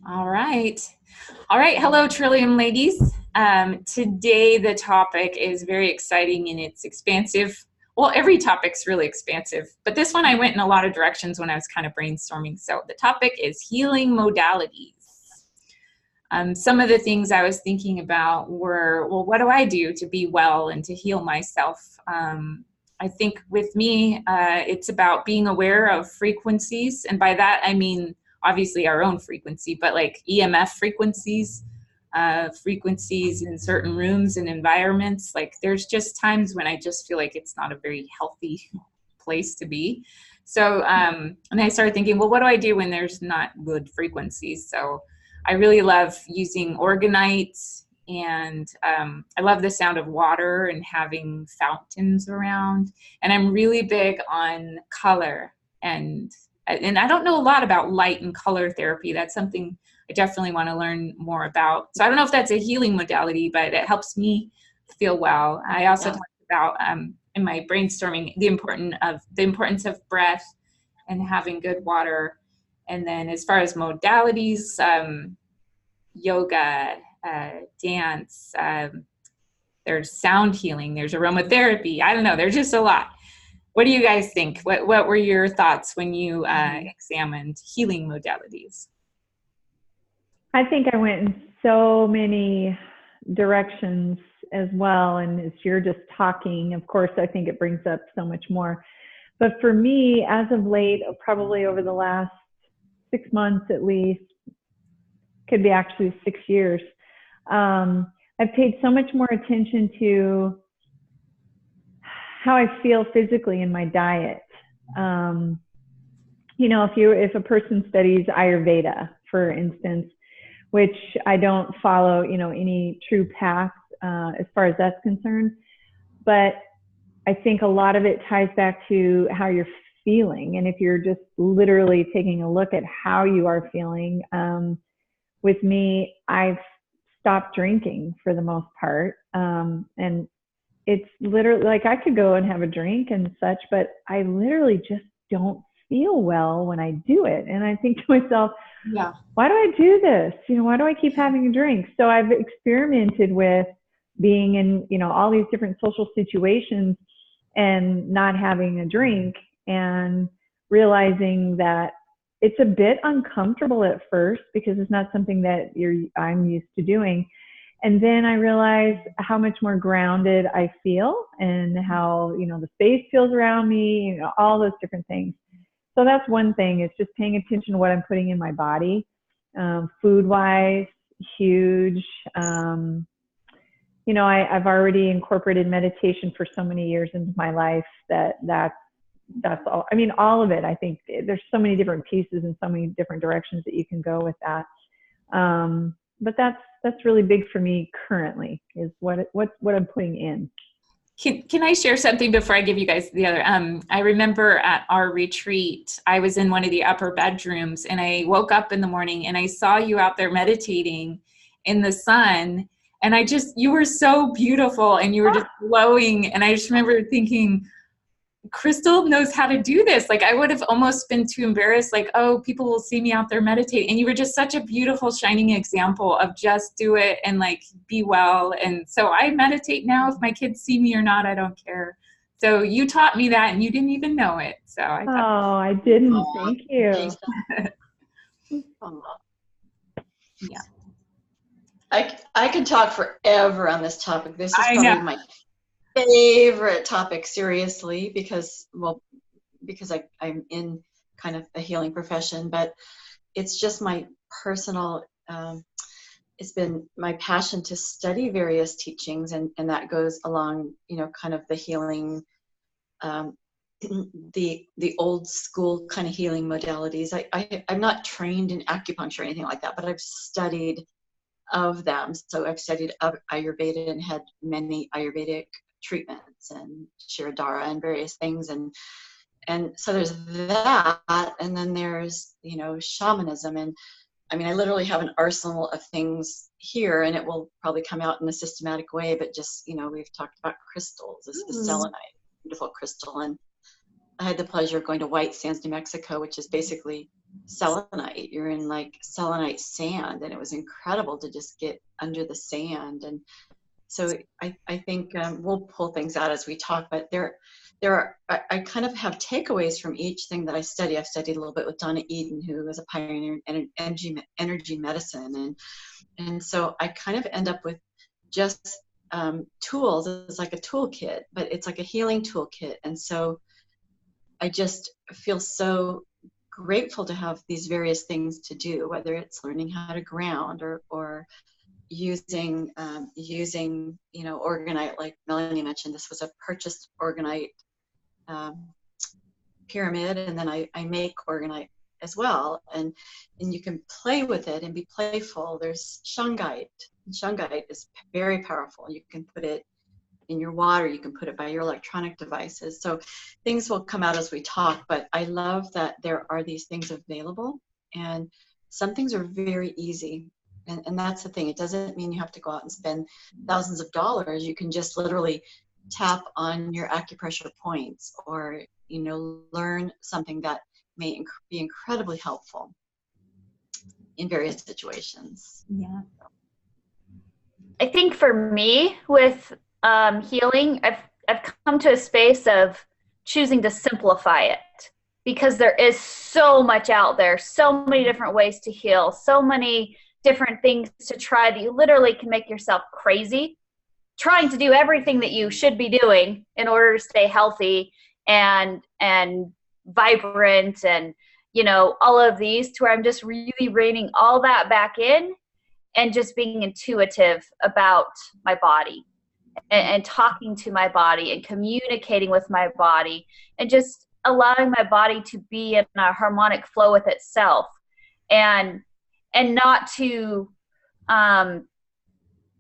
All right. All right. Hello, Trillium ladies. Today, the topic is very exciting and it's expansive. Well, every topic's really expansive, but this one I went in a lot of directions when I was kind of brainstorming. So the topic is healing modalities. Some of the things I was thinking about were, well, what do I do to be well and to heal myself? I think with me, it's about being aware of frequencies. And by that, I mean, obviously our own frequency, but like EMF frequencies, frequencies in certain rooms and environments. Like there's just times when I just feel like it's not a very healthy place to be. So, and I started thinking, well, what do I do when there's not good frequencies? So I really love using Orgonite, and I love the sound of water and having fountains around. And I'm really big on color, and I don't know a lot about light and color therapy. That's something I definitely want to learn more about. So I don't know if that's a healing modality, but it helps me feel well. I also talked about in my brainstorming the importance of breath and having good water. And then as far as modalities, yoga, dance, there's sound healing, there's aromatherapy. I don't know, there's just a lot. What do you guys think? What were your thoughts when you examined healing modalities? I think I went in so many directions as well. And as you're just talking, of course, I think it brings up so much more. But for me, as of late, probably over the last 6 months at least, could be actually 6 years, I've paid so much more attention to how I feel physically in my diet. You know, if a person studies Ayurveda, for instance, which I don't follow, you know, any true path as far as that's concerned, but I think a lot of it ties back to how you're feeling. And if you're just literally taking a look at how you are feeling, with me, I've stopped drinking for the most part. And it's literally like I could go and have a drink and such, but I literally just don't feel well when I do it. And I think to myself, yeah, why do I do this? You know, why do I keep having a drink? So I've experimented with being in, you know, all these different social situations and not having a drink and realizing that it's a bit uncomfortable at first because it's not something that I'm used to doing. And then I realized how much more grounded I feel and how, you know, the space feels around me, you know, all those different things. So that's one thing. It's just paying attention to what I'm putting in my body. Food-wise, huge. You know, I've already incorporated meditation for so many years into my life that's all. I mean, all of it. I think there's so many different pieces and so many different directions that you can go with that. But that's really big for me currently, is what I'm putting in. Can I share something before I give you guys the other? I remember at our retreat, I was in one of the upper bedrooms and I woke up in the morning and I saw you out there meditating in the sun. And you were so beautiful and you were just glowing. And I just remember thinking, Krystal knows how to do this. Like I would have almost been too embarrassed, like, oh, people will see me out there meditating. And you were just such a beautiful, shining example of just do it and like be well. And so I meditate now. If my kids see me or not, I don't care. So you taught me that and you didn't even know it. So I didn't. Thank you. Yeah. I could talk forever on this topic. This is probably my favorite topic, seriously, because I'm in kind of a healing profession, but it's just my personal, it's been my passion to study various teachings, and that goes along, you know, kind of the healing, the old school kind of healing modalities. I'm not trained in acupuncture or anything like that, but I've studied of them. So I've studied Ayurveda and had many Ayurvedic treatments and Shirodhara and various things, and so there's that, and then there's, you know, shamanism. And I mean, I literally have an arsenal of things here, and it will probably come out in a systematic way, but just, you know, we've talked about crystals. This is the selenite, beautiful crystal, and I had the pleasure of going to White Sands, New Mexico, which is basically selenite. You're in like selenite sand, and it was incredible to just get under the sand. And so I think we'll pull things out as we talk, but I kind of have takeaways from each thing that I study. I've studied a little bit with Donna Eden, who is a pioneer in energy medicine. And so I kind of end up with just tools. It's like a toolkit, but it's like a healing toolkit. And so I just feel so grateful to have these various things to do, whether it's learning how to ground or using orgonite, like Melanie mentioned. This was a purchased orgonite pyramid, and then I make orgonite as well, and you can play with it and be playful. There's shungite. Shungite is very powerful. You can put it in your water, you can put it by your electronic devices. So things will come out as we talk, but I love that there are these things available, and some things are very easy. And that's the thing. It doesn't mean you have to go out and spend thousands of dollars. You can just literally tap on your acupressure points, or learn something that may be incredibly helpful in various situations. Yeah. I think for me with healing, I've come to a space of choosing to simplify it, because there is so much out there, so many different ways to heal, so many different things to try that you literally can make yourself crazy trying to do everything that you should be doing in order to stay healthy and vibrant and all of these, to where I'm just really reining all that back in and just being intuitive about my body and talking to my body and communicating with my body and just allowing my body to be in a harmonic flow with itself, and not to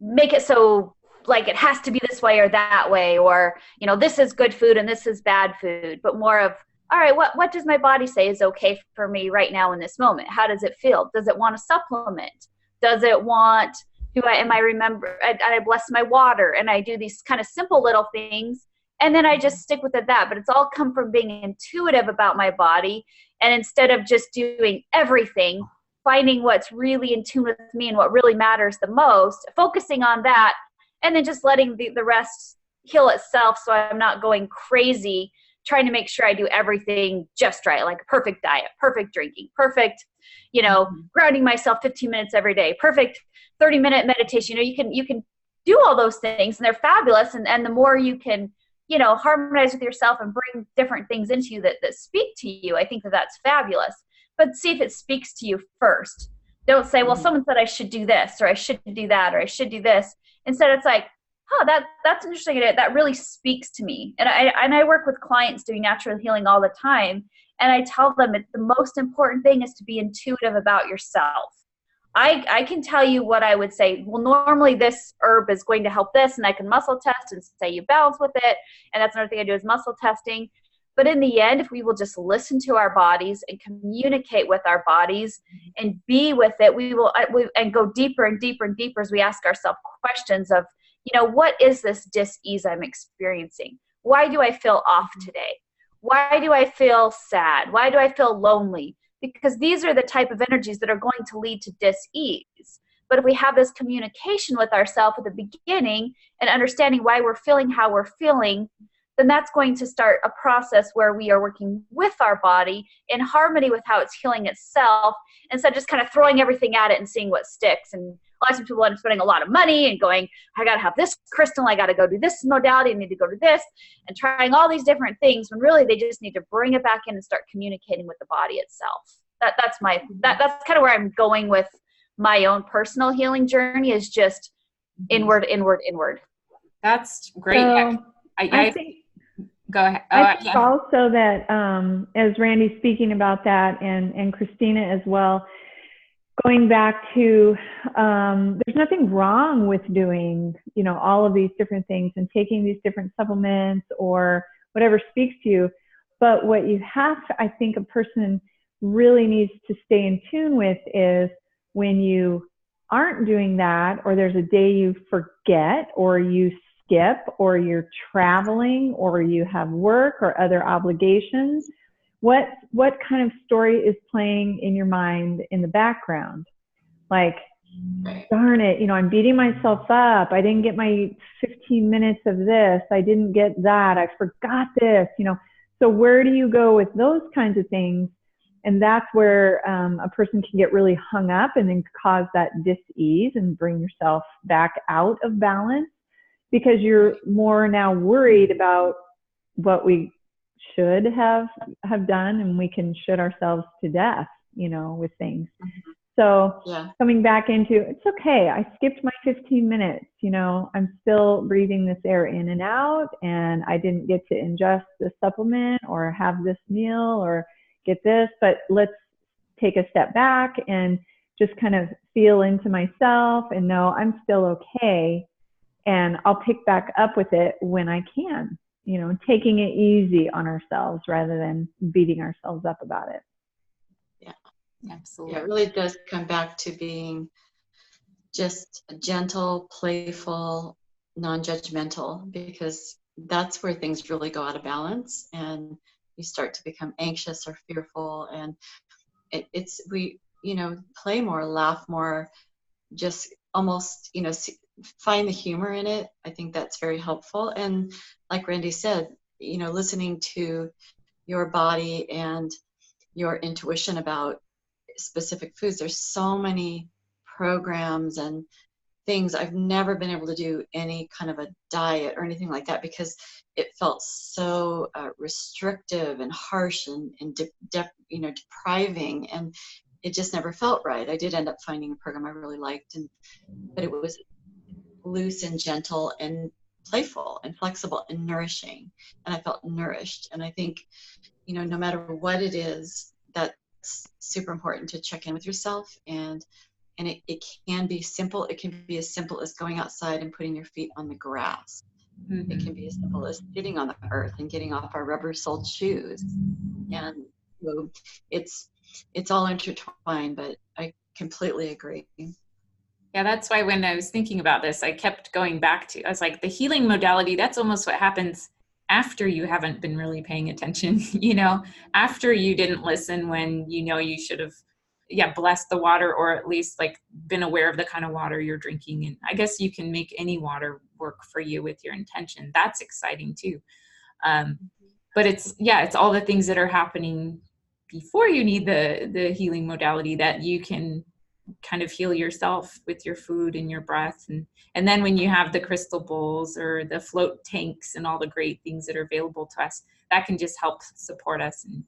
make it so like it has to be this way or that way, or this is good food and this is bad food, but more of, all right, what does my body say is okay for me right now in this moment? How does it feel? Does it want a supplement? Does it want, I bless my water, and I do these kind of simple little things, and then I just stick with that. But it's all come from being intuitive about my body, and instead of just doing everything, finding what's really in tune with me and what really matters the most, focusing on that, and then just letting the rest heal itself, so I'm not going crazy trying to make sure I do everything just right, like a perfect diet, perfect drinking, perfect, grounding myself 15 minutes every day, perfect 30-minute meditation. You can do all those things, and they're fabulous. And the more you can, harmonize with yourself and bring different things into you that speak to you, I think that's fabulous. But see if it speaks to you first. Don't say, well, someone said I should do this, or I shouldn't do that, or I should do this. Instead, it's like, oh, that's interesting. That really speaks to me. And I work with clients doing natural healing all the time. And I tell them the most important thing is to be intuitive about yourself. I can tell you what I would say. Well, normally this herb is going to help this, and I can muscle test and say you balance with it. And that's another thing I do is muscle testing. But in the end, if we will just listen to our bodies and communicate with our bodies and be with it, we and go deeper and deeper and deeper as we ask ourselves questions of, what is this dis-ease I'm experiencing? Why do I feel off today? Why do I feel sad? Why do I feel lonely? Because these are the type of energies that are going to lead to dis-ease. But if we have this communication with ourselves at the beginning and understanding why we're feeling how we're feeling, then that's going to start a process where we are working with our body in harmony with how it's healing itself, instead of just kind of throwing everything at it and seeing what sticks. And lots of people end up spending a lot of money and going, I got to have this crystal, I got to go do this modality, I need to go to this, and trying all these different things, when really they just need to bring it back in and start communicating with the body itself. That's kind of where I'm going with my own personal healing journey, is just inward, inward, inward. That's great. So I think, go ahead. I think also that as Randy's speaking about that, and Christina as well, going back to there's nothing wrong with doing all of these different things and taking these different supplements or whatever speaks to you, but what you have to, I think, a person really needs to stay in tune with is when you aren't doing that, or there's a day you forget or you skip, or you're traveling, or you have work or other obligations, what kind of story is playing in your mind in the background? Like, darn it, you know, I'm beating myself up. I didn't get my 15 minutes of this. I didn't get that. I forgot this, you know. So where do you go with those kinds of things? And that's where a person can get really hung up and then cause that dis-ease and bring yourself back out of balance, because you're more now worried about what we should have done, and we can shoot ourselves to death, you know, with things. So coming back into, it's okay, I skipped my 15 minutes, you know, I'm still breathing this air in and out, and I didn't get to ingest this supplement or have this meal or get this, but let's take a step back and just kind of feel into myself and know I'm still okay, and I'll pick back up with it when I can, you know, taking it easy on ourselves rather than beating ourselves up about it. Absolutely. Yeah, it really does come back to being just gentle, playful, non-judgmental, because that's where things really go out of balance and you start to become anxious or fearful. And we, you know, play more, laugh more, just almost, you know, find the humor in it. I think that's very helpful. And like Randi said, you know, listening to your body and your intuition about specific foods. There's so many programs and things. I've never been able to do any kind of a diet or anything like that because it felt so restrictive and harsh and you know, depriving, and it just never felt right. I did end up finding a program I really liked, but it was loose and gentle and playful and flexible and nourishing, and I felt nourished. And I think, you know, no matter what it is, that's super important to check in with yourself, and it can be simple. It can be as simple as going outside and putting your feet on the grass. It can be as simple as sitting on the earth and getting off our rubber-soled shoes. And so it's all intertwined, but I completely agree. Yeah, that's why when I was thinking about this, I kept going back to, I was like, the healing modality, that's almost what happens after you haven't been really paying attention, you know, after you didn't listen when you know you should have, blessed the water, or at least like been aware of the kind of water you're drinking. And I guess you can make any water work for you with your intention. That's exciting too. But it's all the things that are happening before you need the healing modality that you can kind of heal yourself with your food and your breath. And then when you have the crystal bowls or the float tanks and all the great things that are available to us, that can just help support us and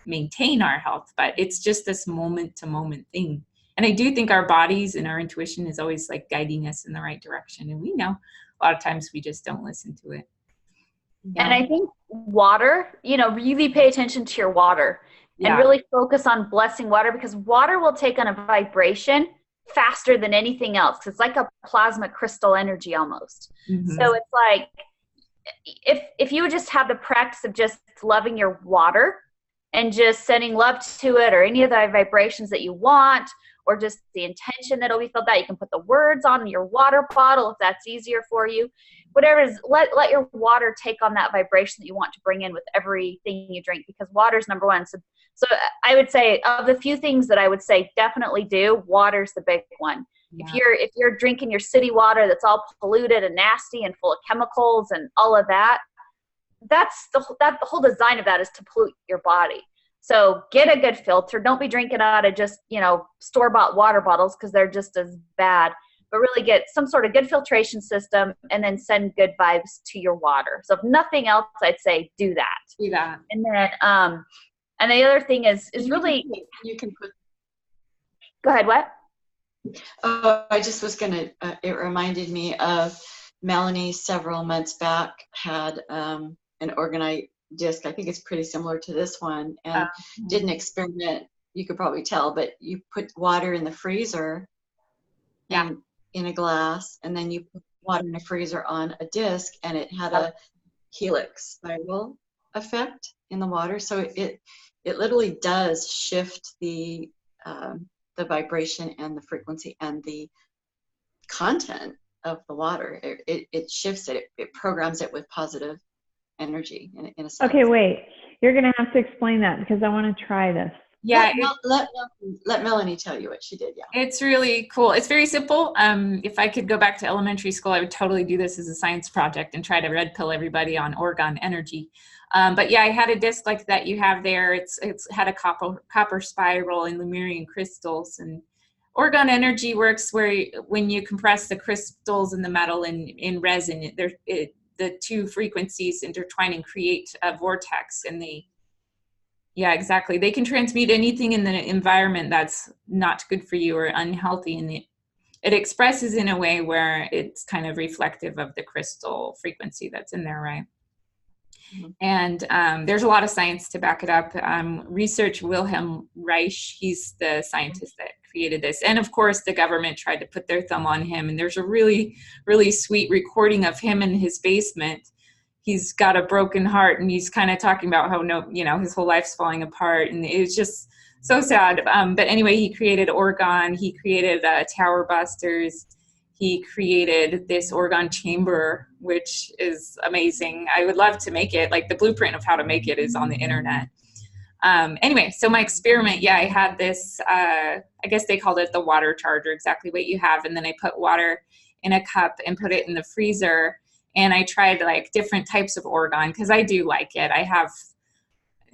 maintain our health. But it's just this moment to moment thing. And I do think our bodies and our intuition is always like guiding us in the right direction. And we know a lot of times we just don't listen to it. And I think water, you know, really pay attention to your water and really focus on blessing water, because water will take on a vibration faster than anything else. It's like a plasma crystal energy almost. So it's like, if you would just have the practice of just loving your water and just sending love to it, or any of the vibrations that you want, or just the intention that'll be felt, that you can put the words on your water bottle if that's easier for you. Whatever it is, let your water take on that vibration that you want to bring in with everything you drink, because water is number one. So I would say, of the few things that I would say definitely do, water's the big one. If you're drinking your city water that's all polluted and nasty and full of chemicals and all of that, that's the whole design of that is to pollute your body. So get a good filter. Don't be drinking out of just, you know, store-bought water bottles, because they're just as bad. But really get some sort of good filtration system, and then send good vibes to your water. So if nothing else, I'd say do that. Do that. And then and the other thing is really, you can put. Go ahead. What? Oh, I just was gonna. It reminded me of Melanie several months back had an Orgone disc. I think it's pretty similar to this one, and did an experiment. You could probably tell, but you put water in the freezer, and in a glass, and then you put water in the freezer on a disc, and it had a helix spiral effect in the water. So it literally does shift the vibration and the frequency and the content of the water. It shifts it. It programs it with positive energy in a sense. Okay, wait. You're going to have to explain that because I want to try this. Yeah, let Melanie tell you what she did. Yeah, it's really cool. It's very simple. If I could go back to elementary school, I would totally do this as a science project and try to red pill everybody on Orgone energy. But yeah, I had a disc like that you have there. It's had a copper spiral and Lemurian crystals. And Orgone energy works where when you compress the crystals in the metal in resin, the two frequencies intertwine and create a vortex, and yeah, exactly. They can transmute anything in the environment that's not good for you or unhealthy, and it expresses in a way where it's kind of reflective of the crystal frequency that's in there, right? Mm-hmm. And there's a lot of science to back it up. Research Wilhelm Reich, he's the scientist that created this. And of course, the government tried to put their thumb on him. And there's a really, really sweet recording of him in his basement. He's got a broken heart, and he's kind of talking about how his whole life's falling apart, and it was just so sad. But anyway, he created Orgone. He created Tower Busters. He created this Orgone chamber, which is amazing. I would love to make it. Like, the blueprint of how to make it is on the internet. Anyway, so my experiment, I had this, I guess they called it the water charger, exactly what you have. And then I put water in a cup and put it in the freezer. And I tried like different types of Orgone because I do like it.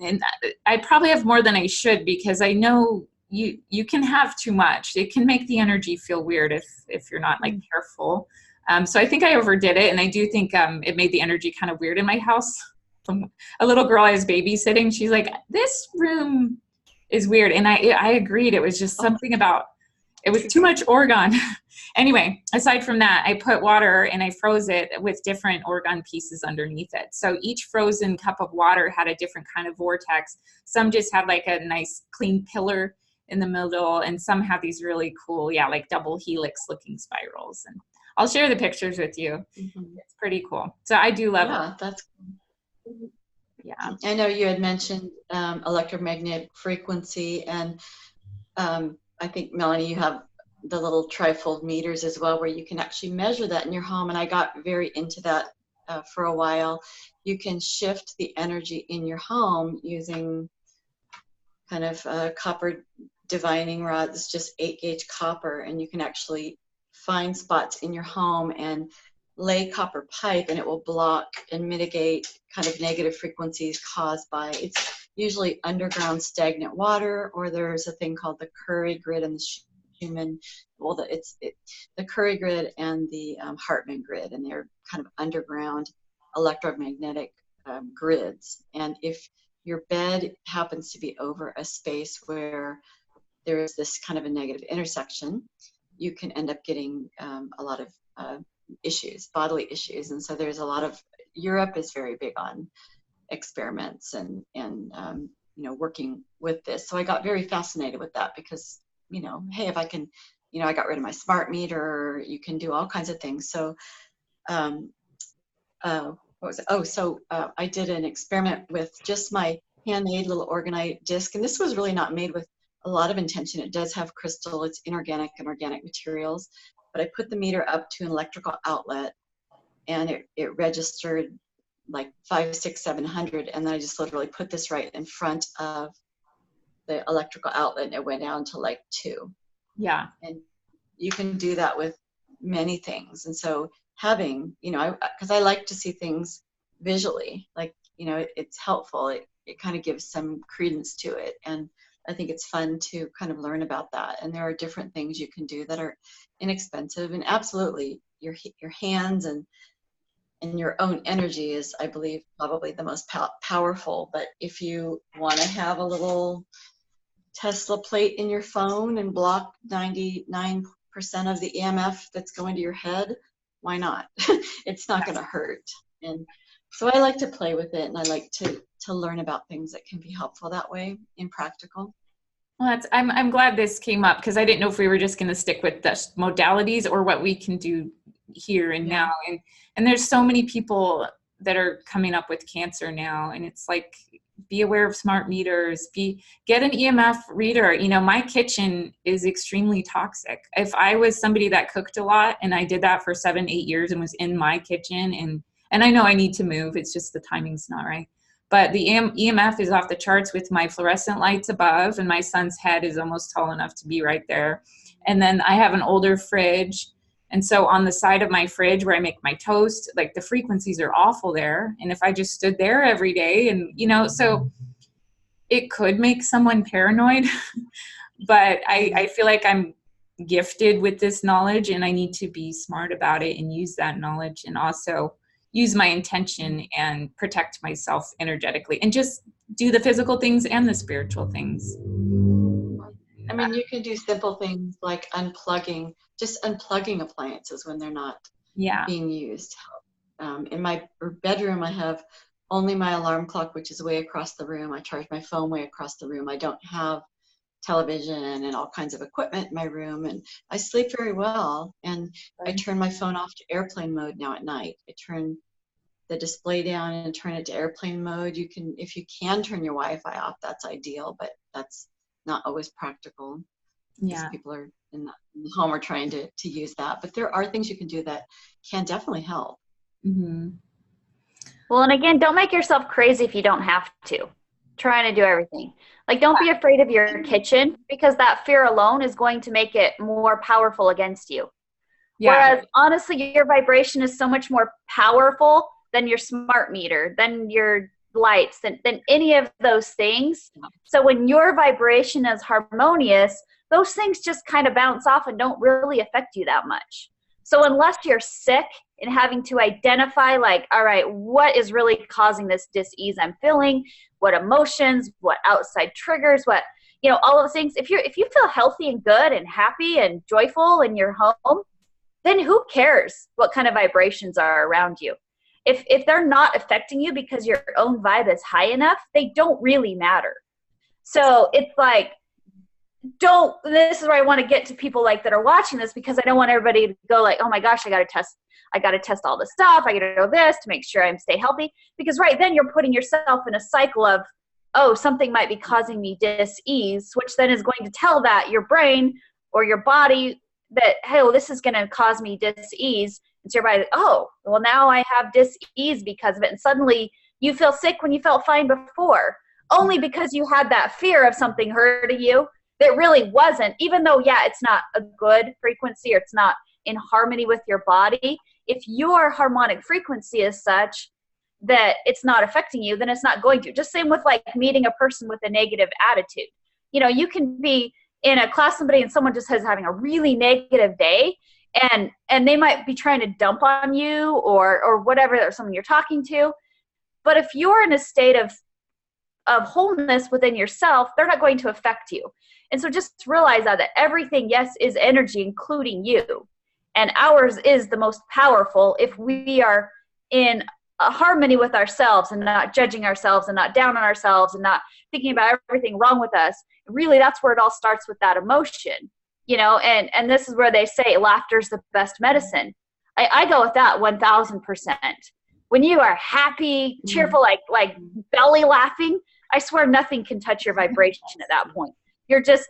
And I probably have more than I should, because I know you can have too much. It can make the energy feel weird if you're not like careful. So I think I overdid it, and I do think it made the energy kind of weird in my house. A little girl I was babysitting, she's like, "This room is weird," and I agreed. It was just something about it was too much Orgone. Anyway, aside from that, I put water and I froze it with different Orgone pieces underneath it. So each frozen cup of water had a different kind of vortex. Some just had like a nice clean pillar in the middle, and some had these really cool, like double helix looking spirals. And I'll share the pictures with you. Mm-hmm. It's pretty cool. So I do love it. Yeah, that's cool. Yeah. I know you had mentioned electromagnetic frequency, and I think, Melanie, you have the little trifold meters as well, where you can actually measure that in your home. And I got very into that for a while. You can shift the energy in your home using kind of copper divining rods, just 8-gauge copper, and you can actually find spots in your home and lay copper pipe, and it will block and mitigate kind of negative frequencies caused by, it's usually underground stagnant water, or there's a thing called the Curry grid and the Schumann, the Curry grid and the Hartmann grid, and they're kind of underground electromagnetic grids. And if your bed happens to be over a space where there is this kind of a negative intersection, you can end up getting a lot of issues, bodily issues. And so there's a lot of, Europe is very big on experiments and working with this. So I got very fascinated with that because, hey, if I can, I got rid of my smart meter, you can do all kinds of things. So what was it? So I did an experiment with just my handmade little Orgonite disc, and this was really not made with a lot of intention. It does have crystal, it's inorganic and organic materials, but I put the meter up to an electrical outlet, and it registered like 500, 600, 700, and then I just literally put this right in front of the electrical outlet, and it went down to like 2. Yeah. And you can do that with many things. And so having, because I like to see things visually, like, it's helpful. It kind of gives some credence to it. And I think it's fun to kind of learn about that. And there are different things you can do that are inexpensive, and absolutely your hands and your own energy is, I believe, probably the most powerful. But if you want to have a little Tesla plate in your phone and block 99% of the EMF that's going to your head, why not? It's not going to hurt. And so I like to play with it, and I like to learn about things that can be helpful that way and practical. Well, I'm glad this came up, because I didn't know if we were just going to stick with the modalities or what we can do here and now. And there's so many people that are coming up with cancer now, and it's like, be aware of smart meters, get an EMF reader. You know, my kitchen is extremely toxic. If I was somebody that cooked a lot, and I did that for 7-8 years and was in my kitchen, and I know I need to move, it's just the timing's not right. But the EMF is off the charts with my fluorescent lights above, and my son's head is almost tall enough to be right there. And then I have an older fridge. And so on the side of my fridge where I make my toast, like the frequencies are awful there. And if I just stood there every day and, you know, so it could make someone paranoid, but I feel like I'm gifted with this knowledge, and I need to be smart about it and use that knowledge, and also use my intention and protect myself energetically, and just do the physical things and the spiritual things. I mean, you can do simple things like just unplugging appliances when they're not being used. In my bedroom, I have only my alarm clock, which is way across the room. I charge my phone way across the room. I don't have television and all kinds of equipment in my room, and I sleep very well. And I turn my phone off to airplane mode now at night. I turn the display down and turn it to airplane mode. You can, if you can turn your Wi-Fi off, that's ideal, but that's not always practical. Because people are in the home are trying to use that. But there are things you can do that can definitely help. Mm-hmm. Well, and again, don't make yourself crazy if you don't have to. Trying to do everything. Like, don't be afraid of your kitchen, because that fear alone is going to make it more powerful against you. Whereas, honestly, your vibration is so much more powerful than your smart meter, than your lights, than any of those things. So when your vibration is harmonious, those things just kind of bounce off and don't really affect you that much. So unless you're sick and having to identify, like, all right, what is really causing this dis-ease I'm feeling? What emotions, what outside triggers, what, you know, all of those things. If you feel healthy and good and happy and joyful in your home, then who cares what kind of vibrations are around you? If they're not affecting you because your own vibe is high enough, they don't really matter. So it's like, this is where I want to get to people like that are watching this, because I don't want everybody to go like, oh my gosh, I got to test all this stuff. I got to know this to make sure I stay healthy. Because right then you're putting yourself in a cycle of, oh, something might be causing me dis-ease, which then is going to tell that your brain or your body that, hey, well, this is going to cause me dis-ease. And so your body, oh, well, now I have dis-ease because of it. And suddenly you feel sick when you felt fine before, only because you had that fear of something hurting you that really wasn't, even though, it's not a good frequency, or it's not in harmony with your body. If your harmonic frequency is such that it's not affecting you, then it's not going to. Just same with like meeting a person with a negative attitude. You know, you can be in a class somebody and someone just is having a really negative day, and they might be trying to dump on you or whatever, or someone you're talking to. But if you're in a state of wholeness within yourself, they're not going to affect you. And so just realize that everything, yes, is energy, including you. And ours is the most powerful if we are in a harmony with ourselves and not judging ourselves and not down on ourselves and not thinking about everything wrong with us. Really, that's where it all starts, with that emotion, you know, and this is where they say laughter's the best medicine. I go with that 1000%. When you are happy, cheerful, like belly laughing, I swear nothing can touch your vibration at that point. You're just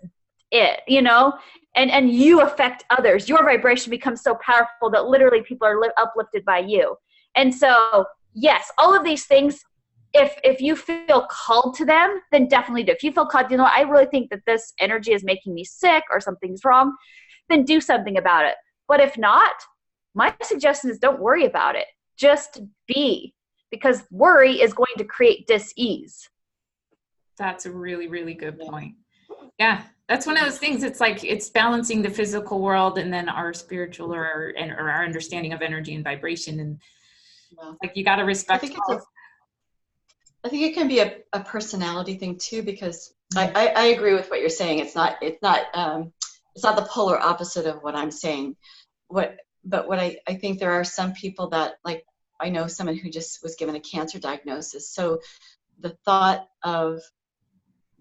it, you know, and you affect others. Your vibration becomes so powerful that literally people are uplifted by you. And so, yes, all of these things, if you feel called to them, then definitely do. If you feel called, you know, I really think that this energy is making me sick or something's wrong, then do something about it. But if not, my suggestion is don't worry about it. Just be, because worry is going to create dis-ease. That's a really, really good point. Yeah, that's one of those things. It's like, it's balancing the physical world and then our spiritual or our understanding of energy and vibration. And like, you got to respect. I think it can be a personality thing too, because I agree with what you're saying. It's not the polar opposite of what I'm saying. But what I think there are some people that, like, I know someone who just was given a cancer diagnosis. So the thought of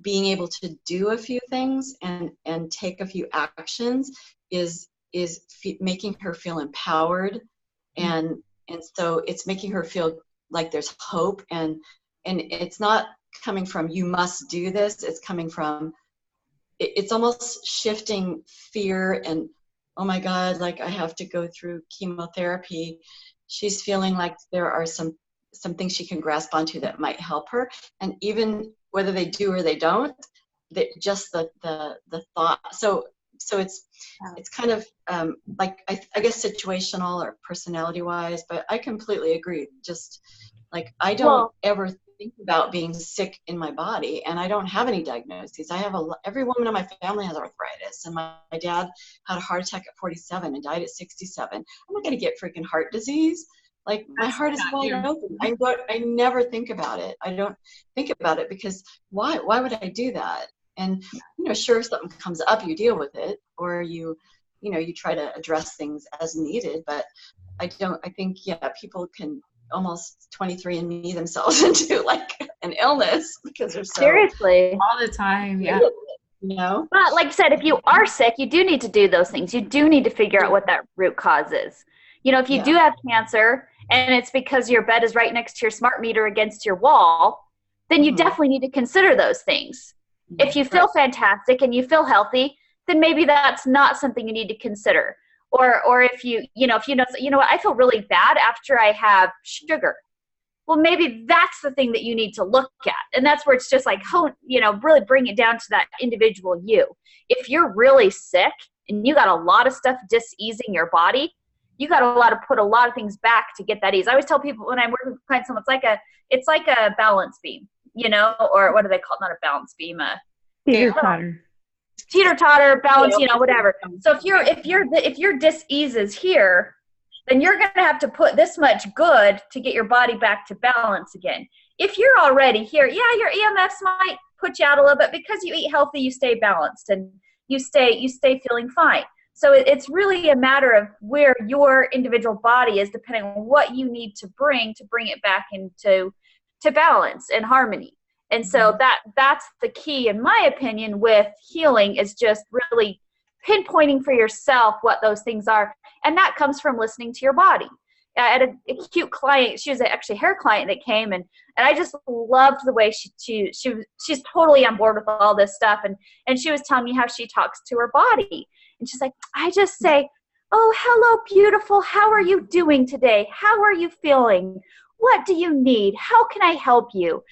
being able to do a few things and take a few actions is making her feel empowered, and so it's making her feel like there's hope, and it's not coming from you must do this. It's coming from, it's almost shifting fear and, oh my God, like I have to go through chemotherapy. She's feeling like there are some things she can grasp onto that might help her. And even whether they do or they don't, just the thought. So it's kind of like, I guess situational or personality wise, but I completely agree. Just like, I don't ever think about being sick in my body, and I don't have any diagnoses. I have every woman in my family has arthritis, and my dad had a heart attack at 47 and died at 67. I'm not going to get freaking heart disease. Like, my heart is wide open. I never think about it. I don't think about it because why would I do that? And, sure, if something comes up, you deal with it, or you try to address things as needed. But I think, people can almost 23andMe themselves into like an illness because they're so seriously all the time. Yeah. But like I said, if you are sick, you do need to do those things. You do need to figure out what that root cause is. If you do have cancer and it's because your bed is right next to your smart meter against your wall, then you definitely need to consider those things. If you feel fantastic and you feel healthy, then maybe that's not something you need to consider. Or if you know what, I feel really bad after I have sugar. Well, maybe that's the thing that you need to look at. And that's where it's just like, really bring it down to that individual you. If you're really sick and you got a lot of stuff dis-easing your body, you got to put a lot of things back to get that ease. I always tell people when I'm working with clients, it's like a balance beam, or what do they call it? Not a balance beam, teeter-totter, balance, whatever. So if your dis-ease is here, then you're going to have to put this much good to get your body back to balance again. If you're already here, your EMFs might put you out a little bit. Because you eat healthy, you stay balanced and you stay feeling fine. So it's really a matter of where your individual body is, depending on what you need to bring it back into balance and harmony. And so that's the key, in my opinion, with healing, is just really pinpointing for yourself what those things are. And that comes from listening to your body. I had a cute client. She was actually a hair client that came, and I just loved the way she's totally on board with all this stuff. And she was telling me how she talks to her body. And she's like, I just say, oh, hello, beautiful. How are you doing today? How are you feeling? What do you need? How can I help you?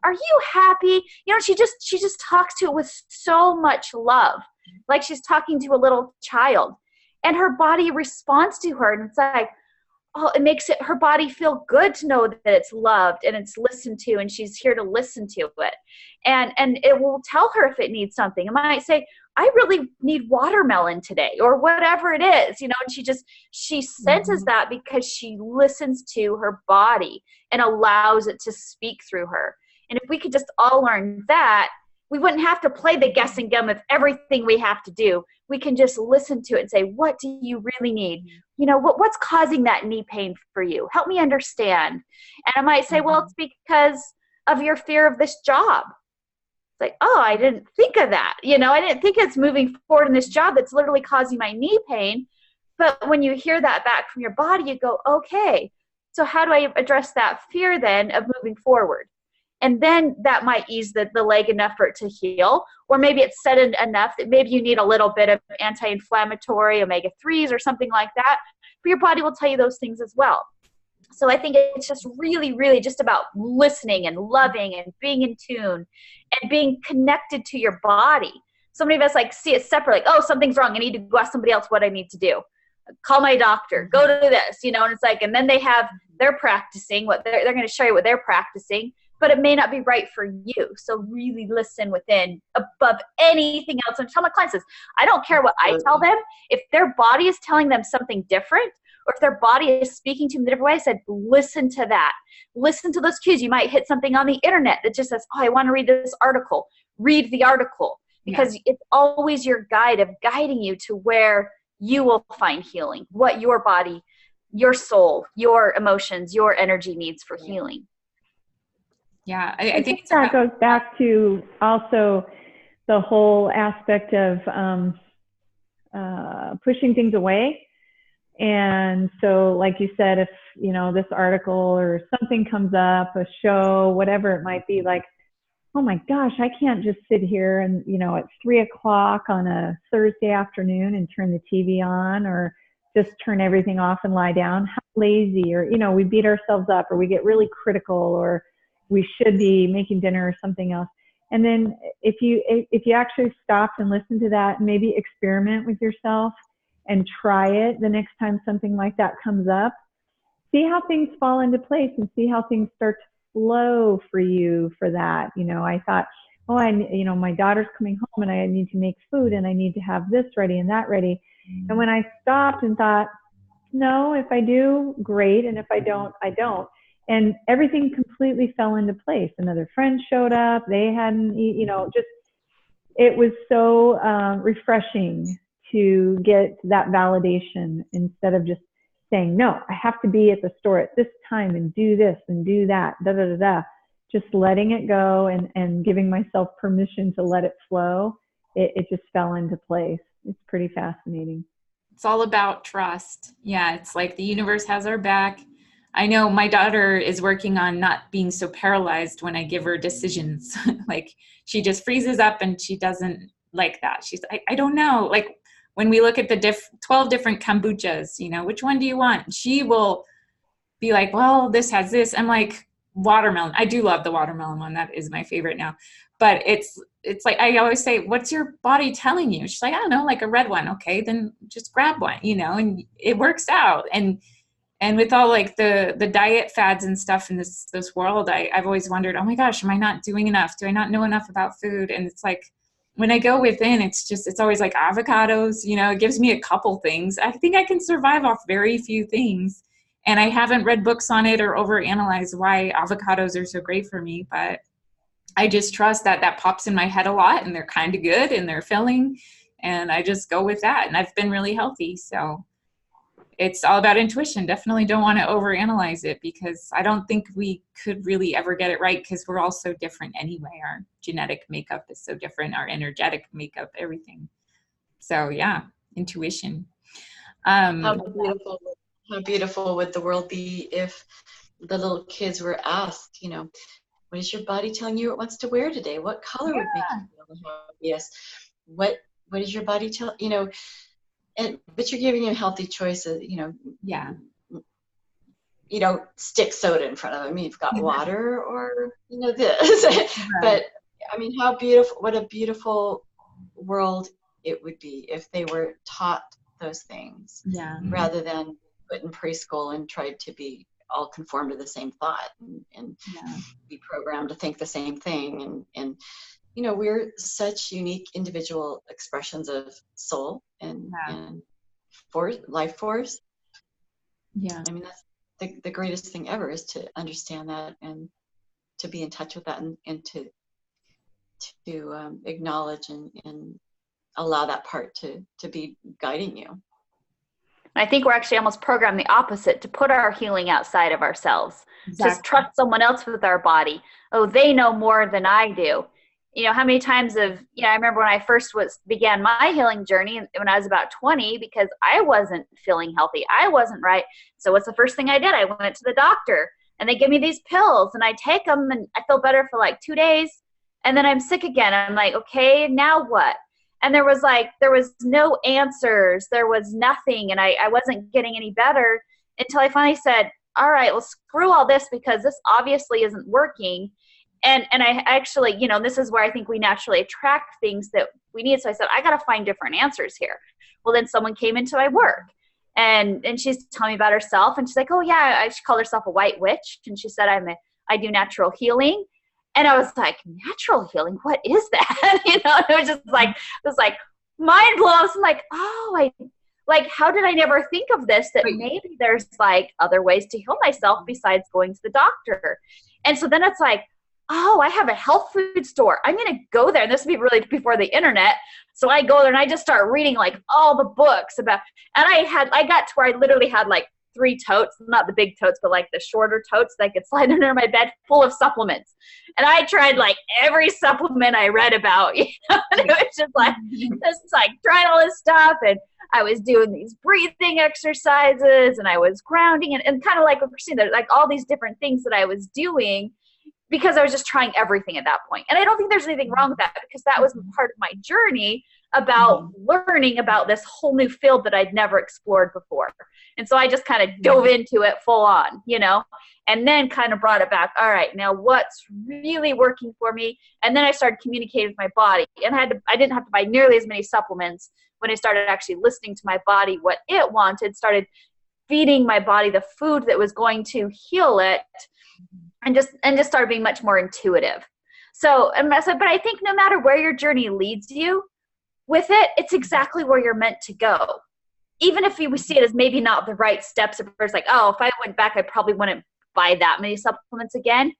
Are you happy? She just talks to it with so much love, like she's talking to a little child, and her body responds to her. And it's like, oh, it makes her body feel good to know that it's loved and it's listened to, and she's here to listen to it. And it will tell her if it needs something. It might say, I really need watermelon today, or whatever it is, and she senses that because she listens to her body and allows it to speak through her. And if we could just all learn that, we wouldn't have to play the guessing game of everything we have to do. We can just listen to it and say, what do you really need? What's causing that knee pain for you? Help me understand. And I might say, well, it's because of your fear of this job. It's like, oh, I didn't think of that. I didn't think it's moving forward in this job that's literally causing my knee pain. But when you hear that back from your body, you go, okay, so how do I address that fear then of moving forward? And then that might ease the leg enough for it to heal. Or maybe it's set in enough that maybe you need a little bit of anti-inflammatory omega-3s or something like that. But your body will tell you those things as well. So I think it's just really, really just about listening and loving and being in tune and being connected to your body. So many of us see it separate, like, oh, something's wrong. I need to go ask somebody else what I need to do. Call my doctor, go to this, and it's like, and then they're practicing what they're going to show you what they're practicing. But it may not be right for you. So really listen within above anything else. And tell my clients this, I don't care what I tell them. If their body is telling them something different, or if their body is speaking to them in a different way, I said, listen to that. Listen to those cues. You might hit something on the internet that just says, oh, I want to read this article. Read the article. Because it's always your guide of guiding you to where you will find healing, what your body, your soul, your emotions, your energy needs for healing. Yeah, I think that goes back to also the whole aspect of pushing things away. And so, like you said, if, this article or something comes up, a show, whatever it might be, like, oh my gosh, I can't just sit here and, at 3 o'clock on a Thursday afternoon and turn the TV on, or just turn everything off and lie down. How lazy, or, we beat ourselves up, or we get really critical, or we should be making dinner or something else. And then if you actually stopped and listened to that, maybe experiment with yourself and try it the next time something like that comes up, see how things fall into place and see how things start to flow for you for that. I thought, oh, my daughter's coming home and I need to make food and I need to have this ready and that ready. And when I stopped and thought, no, if I do, great. And if I don't, I don't. And everything completely fell into place. Another friend showed up. They hadn't, it was so refreshing to get that validation instead of just saying, no, I have to be at the store at this time and do this and do that, da, da, da, da. Just letting it go and giving myself permission to let it flow. It just fell into place. It's pretty fascinating. It's all about trust. Yeah, it's like the universe has our back. I know my daughter is working on not being so paralyzed when I give her decisions. Like she just freezes up and she doesn't like that. She's, I don't know. Like when we look at the 12 different kombuchas, which one do you want? She will be like, well, this has this. I'm like, watermelon. I do love the watermelon one. That is my favorite now. But it's like, I always say, what's your body telling you? She's like, I don't know, like a red one. Okay, then just grab one, and it works out. And with all like the diet fads and stuff in this world, I've always wondered, oh my gosh, am I not doing enough? Do I not know enough about food? And it's like, when I go within, it's always like avocados, it gives me a couple things. I think I can survive off very few things. And I haven't read books on it or overanalyzed why avocados are so great for me, but I just trust that pops in my head a lot, and they're kind of good and they're filling, and I just go with that. And I've been really healthy. So it's all about intuition. Definitely don't want to overanalyze it, because I don't think we could really ever get it right, because we're all so different anyway. Our genetic makeup is so different, our energetic makeup, everything. So yeah, intuition. How beautiful would the world be if the little kids were asked, what is your body telling you it wants to wear today? What color would make you feel the happiest? What is your body tell, but you're giving them healthy choices, Yeah. You don't stick soda in front of them. You've got water or, this. Right. But I mean, what a beautiful world it would be if they were taught those things, rather than put in preschool and tried to be all conform to the same thought and be programmed to think the same thing. And we're such unique individual expressions of soul and force, life force. Yeah. I mean, that's the greatest thing ever, is to understand that and to be in touch with that and to acknowledge and allow that part to be guiding you. I think we're actually almost programmed the opposite, to put our healing outside of ourselves. Exactly. Just trust someone else with our body. Oh, they know more than I do. How many times I remember when I first began my healing journey when I was about 20, because I wasn't feeling healthy. I wasn't right. So what's the first thing I did? I went to the doctor, and they give me these pills, and I take them, and I feel better for like 2 days. And then I'm sick again. I'm like, okay, now what? And there was no answers. There was nothing. And I wasn't getting any better until I finally said, all right, well, screw all this, because this obviously isn't working. And I actually, this is where I think we naturally attract things that we need. So I said, I got to find different answers here. Well, then someone came into my work, and she's telling me about herself. And she's like, oh yeah, she called herself a white witch. And she said, I do natural healing. And I was like, natural healing? What is that? It was like mind blown. I'm like, oh, how did I never think of this? That maybe there's like other ways to heal myself besides going to the doctor. And so then it's like, oh, I have a health food store. I'm going to go there. And this would be really before the internet. So I go there and I just start reading like all the books about, and I got to where I literally had like 3 totes, not the big totes, but like the shorter totes that I could slide under my bed, full of supplements. And I tried like every supplement I read about, and it was just like trying all this stuff. And I was doing these breathing exercises, and I was grounding, and kind of like with Christina, like all these different things that I was doing, because I was just trying everything at that point. And I don't think there's anything wrong with that, because that was part of my journey about learning about this whole new field that I'd never explored before. And so I just kind of dove into it full on, you know, and then kind of brought it back. All right, now what's really working for me? And then I started communicating with my body, and I didn't have to buy nearly as many supplements when I started actually listening to my body, what it wanted, started feeding my body the food that was going to heal it, and just started being much more intuitive. So, but I think no matter where your journey leads you with it, it's exactly where you're meant to go. Even if we see it as maybe not the right steps, if it's like, oh, if I went back, I probably wouldn't buy that many supplements again.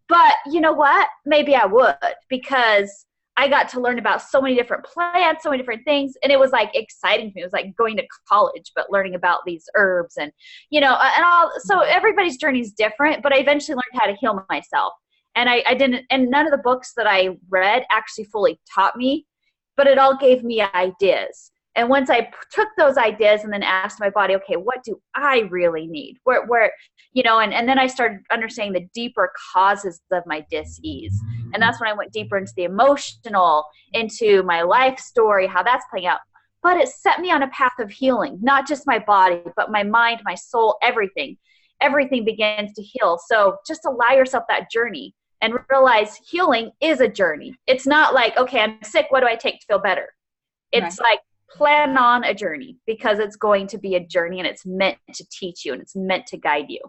But you know what? Maybe I would, because I got to learn about so many different plants, so many different things. And it was like exciting to me. It was like going to college, but learning about these herbs and, you know, and all. So everybody's journey is different, but I eventually learned how to heal myself. And I didn't, and none of the books that I read actually fully taught me, but it all gave me ideas. And once I took those ideas and then asked my body, okay, what do I really need? Where, you know, and then I started understanding the deeper causes of my dis-ease. And that's when I went deeper into the emotional, into my life story, how that's playing out. But it set me on a path of healing, not just my body, but my mind, my soul, everything. Everything begins to heal. So just allow yourself that journey and realize healing is a journey. It's not like, okay, I'm sick, what do I take to feel better? It's like, plan on a journey, because it's going to be a journey, and it's meant to teach you, and it's meant to guide you.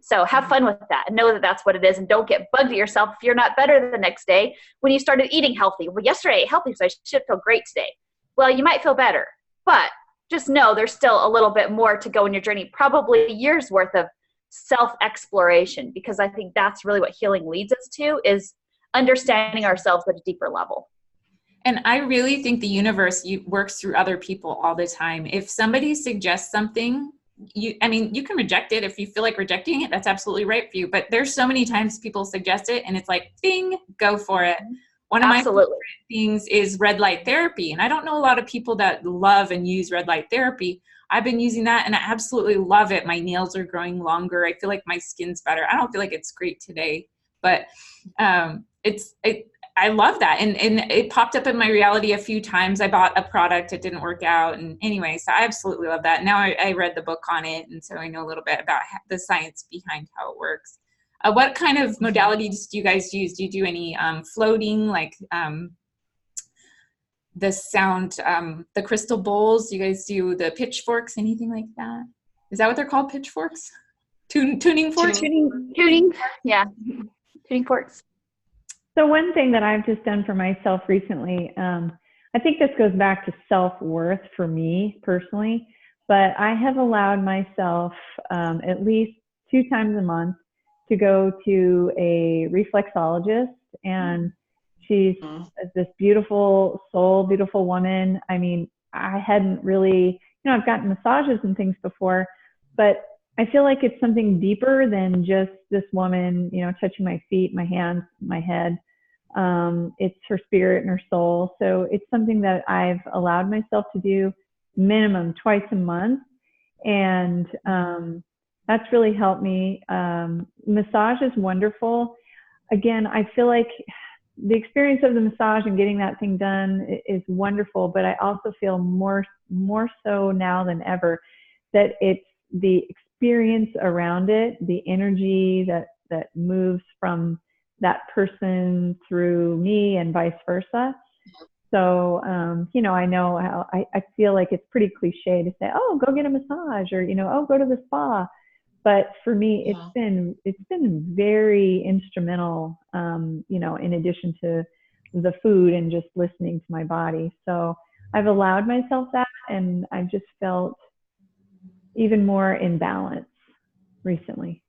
So have fun with that, and know that that's what it is, and don't get bugged at yourself if you're not better the next day when you started eating healthy. Well, yesterday I ate healthy, so I should feel great today. Well, you might feel better, but just know there's still a little bit more to go in your journey, probably years worth of self-exploration, because I think that's really what healing leads us to, is understanding ourselves at a deeper level. And I really think the universe works through other people all the time. If somebody suggests something, you can reject it. If you feel like rejecting it, that's absolutely right for you. But there's so many times people suggest it and it's like, bing, go for it. One of my favorite things is red light therapy. And I don't know a lot of people that love and use red light therapy. I've been using that and I absolutely love it. My nails are growing longer. I feel like my skin's better. I don't feel like it's great today, but I love that. And it popped up in my reality a few times. I bought a product, it didn't work out. And anyway, so I absolutely love that. Now I read the book on it. And so I know a little bit about the science behind how it works. What kind of modalities do you guys use? Do you do any floating, like the sound, the crystal bowls? Do you guys do the pitchforks, anything like that? Is that what they're called, pitchforks? Tuning forks? Tuning, yeah, tuning forks. So one thing that I've just done for myself recently, I think this goes back to self-worth for me personally, but I have allowed myself at least 2 times a month to go to a reflexologist, and she's this beautiful soul, beautiful woman. I mean, I hadn't really, I've gotten massages and things before, but I feel like it's something deeper than just this woman, touching my feet, my hands, my head. It's her spirit and her soul. So it's something that I've allowed myself to do minimum twice a month. And that's really helped me. Massage is wonderful. Again, I feel like the experience of the massage and getting that thing done is wonderful, but I also feel more so now than ever that it's the experience around it, the energy that moves from that person through me and vice versa. So, I know how I feel like it's pretty cliche to say, oh, go get a massage, or, oh, go to the spa. But for me, it's been very instrumental, in addition to the food and just listening to my body. So I've allowed myself that, and I've just felt even more in balance recently.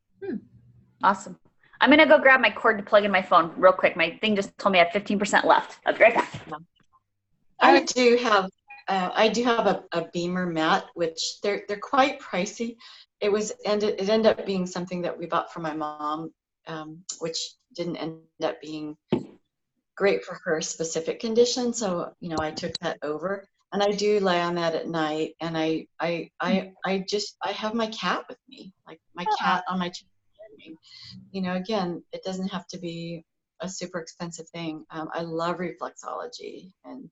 Awesome. I'm going to go grab my cord to plug in my phone real quick. My thing just told me I have 15% left. I'll be right back. I do have a Beamer mat, which they're quite pricey. It ended up being something that we bought for my mom, which didn't end up being great for her specific condition. So, I took that over, and I do lay on that at night. And I have my cat with me, like my cat on my chest. thing. You know, again, it doesn't have to be a super expensive thing. I love reflexology, and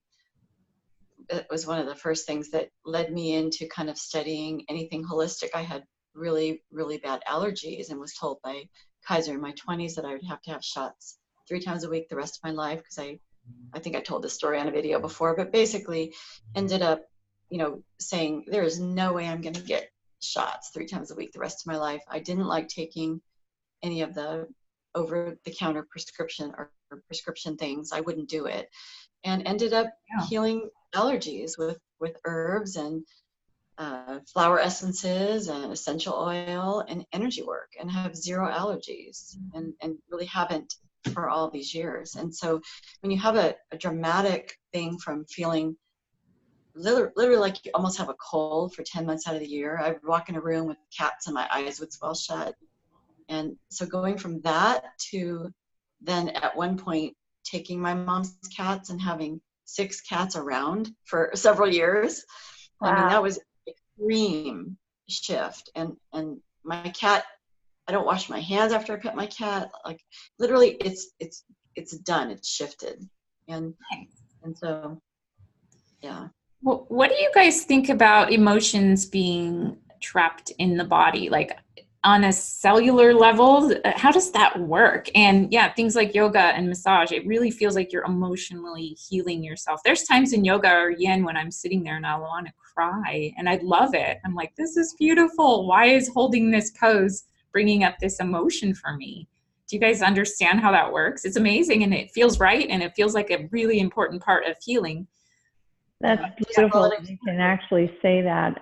it was one of the first things that led me into kind of studying anything holistic. I had really, really bad allergies and was told by Kaiser in my 20s that I would have to have shots 3 times a week the rest of my life, because I think I told this story on a video before, but basically ended up, you know, saying there is no way I'm going to get shots 3 times a week the rest of my life. I didn't like taking any of the over-the-counter prescription or prescription things. I wouldn't do it, and ended up healing allergies with herbs and flower essences and essential oil and energy work, and have 0 allergies, and really haven't for all these years. And so when you have a dramatic thing from feeling literally like you almost have a cold for 10 months out of the year, I would walk in a room with cats and my eyes would swell shut. And so going from that to then at one point taking my mom's cats and having 6 cats around for several years. Wow. I mean, that was an extreme shift. And my cat, I don't wash my hands after I pet my cat. Like literally it's done. It's shifted. And so, yeah. Well, what do you guys think about emotions being trapped in the body? Like on a cellular level, how does that work? And yeah, things like yoga and massage, it really feels like you're emotionally healing yourself. There's times in yoga or yin when I'm sitting there and I want to cry, and I love it. I'm like, this is beautiful. Why is holding this pose bringing up this emotion for me? Do you guys understand how that works? It's amazing, and it feels right, and it feels like a really important part of healing. That's beautiful. You can actually say that.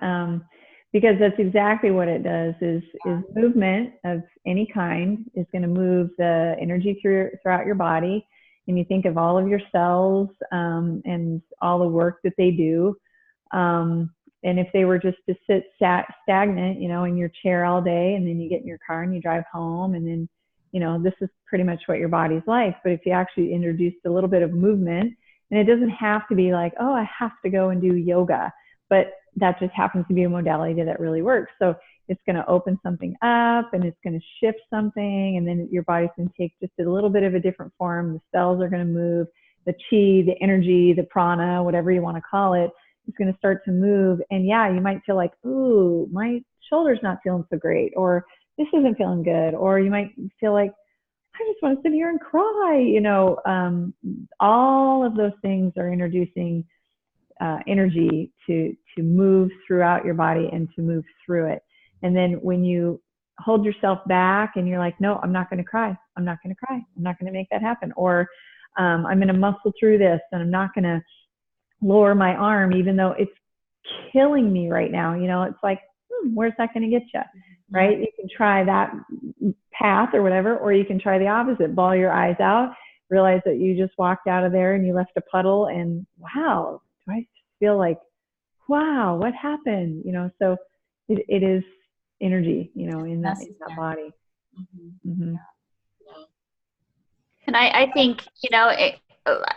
Because that's exactly what it does is movement of any kind is going to move the energy throughout your body. And you think of all of your cells and all the work that they do. And if they were just to sit stagnant, you know, in your chair all day, and then you get in your car and you drive home, and then, you know, this is pretty much what your body's like. But if you actually introduced a little bit of movement, and it doesn't have to be like, oh, I have to go and do yoga, but that just happens to be a modality that really works. So it's going to open something up, and it's going to shift something, and then your body's going to take just a little bit of a different form. The cells are going to move, the chi, the energy, the prana, whatever you want to call it, is going to start to move. And yeah, you might feel like, ooh, my shoulder's not feeling so great, or this isn't feeling good, or you might feel like, I just want to sit here and cry. You know, all of those things are introducing energy to move throughout your body and to move through it. And then when you hold yourself back and you're like, no, I'm not going to cry. I'm not going to cry. I'm not going to make that happen. Or I'm going to muscle through this, and I'm not going to lower my arm, even though it's killing me right now. You know, it's like, where's that going to get you? Right? You can try that path or whatever, or you can try the opposite. Bawl your eyes out, realize that you just walked out of there and you left a puddle, and wow, do I feel like, wow, what happened? You know, so it is energy, you know, in that body. Mm-hmm. And I think, you know,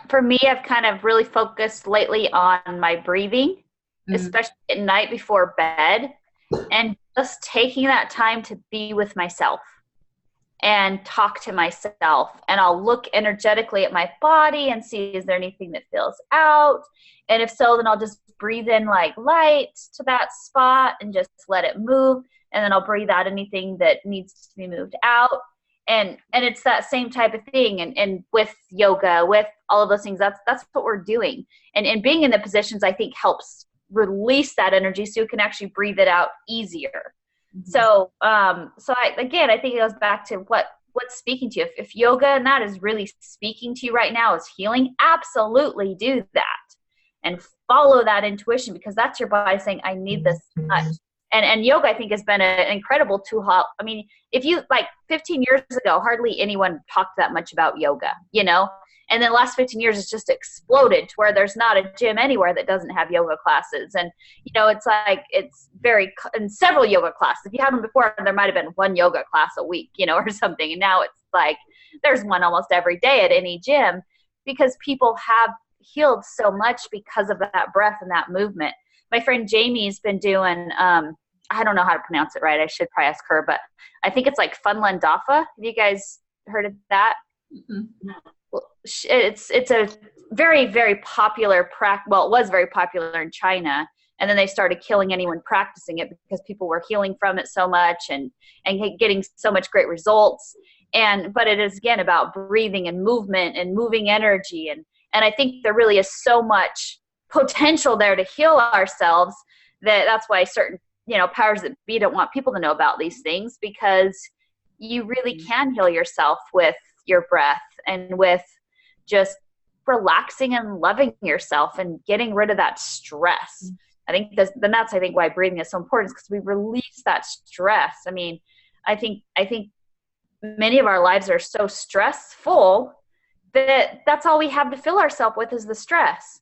for me, I've kind of really focused lately on my breathing, especially at night before bed, and just taking that time to be with myself and talk to myself. And I'll look energetically at my body and see, is there anything that feels out? And if so, then I'll just breathe in like light to that spot and just let it move. And then I'll breathe out anything that needs to be moved out. And it's that same type of thing. And with yoga, with all of those things, that's what we're doing. And being in the positions, I think, helps release that energy so you can actually breathe it out easier. So I think it goes back to what's speaking to you. If yoga and that is really speaking to you right now, is healing, absolutely do that and follow that intuition, because that's your body saying, I need this much. And yoga, I think, has been an incredible tool. I mean, if you, like 15 years ago, hardly anyone talked that much about yoga, you know? And then the last 15 years, it's just exploded to where there's not a gym anywhere that doesn't have yoga classes. And, you know, it's like, it's and several yoga classes. If you had them before, there might have been one yoga class a week, you know, or something. And now it's like, there's one almost every day at any gym, because people have healed so much because of that breath and that movement. My friend Jamie's been doing I don't know how to pronounce it right. I should probably ask her, but I think it's like Funlandafa. Have you guys heard of that? Mm-hmm. Well, it's a very, very popular well, it was very popular in China. And then they started killing anyone practicing it because people were healing from it so much and getting so much great results. But it is, again, about breathing and movement and moving energy. And I think there really is so much potential there to heal ourselves that's why certain, powers that be don't want people to know about these things, because you really can heal yourself with your breath and with just relaxing and loving yourself and getting rid of that stress. I think that's I think why breathing is so important, because we release that stress. I mean, I think many of our lives are so stressful that that's all we have to fill ourselves with is the stress.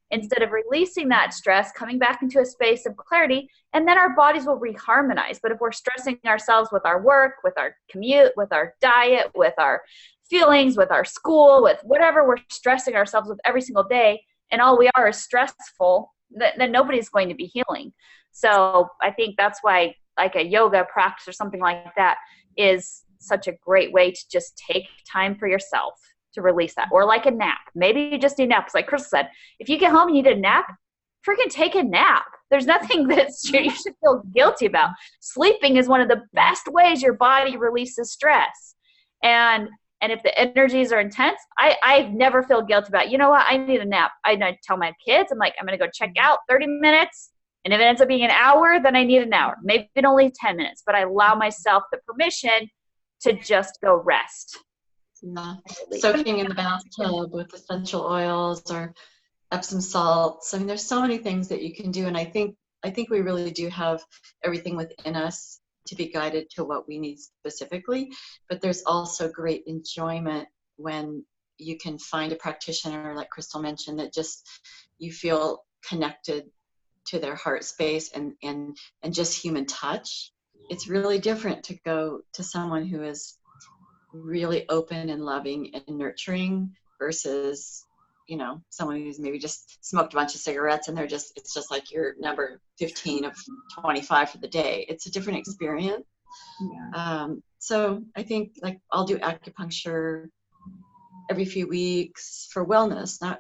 Instead of releasing that stress, coming back into a space of clarity, and then our bodies will reharmonize. But if we're stressing ourselves with our work, with our commute, with our diet, with our feelings, with our school, with whatever we're stressing ourselves with every single day, and all we are is stressful, then nobody's going to be healing. So I think that's why like a yoga practice or something like that is such a great way to just take time for yourself to release that. Or like a nap. Maybe you just need a nap. Because like Krystal said, if you get home and you need a nap, freaking take a nap. There's nothing that you should feel guilty about. Sleeping is one of the best ways your body releases stress. And if the energies are intense, I never feel guilty about, you know what, I need a nap. I tell my kids, I'm like, I'm going to go check out 30 minutes. And if it ends up being an hour, then I need an hour. Maybe only 10 minutes. But I allow myself the permission to just go rest. Soaking in the bathtub with essential oils or Epsom salts. I mean, there's so many things that you can do. And I think we really do have everything within us to be guided to what we need specifically, but there's also great enjoyment when you can find a practitioner, like Krystal mentioned, that just you feel connected to their heart space and just human touch. It's really different to go to someone who is really open and loving and nurturing versus someone who's maybe just smoked a bunch of cigarettes and it's just like you're number 15 of 25 for the day. It's a different experience. Yeah. So I think like I'll do acupuncture every few weeks for wellness, not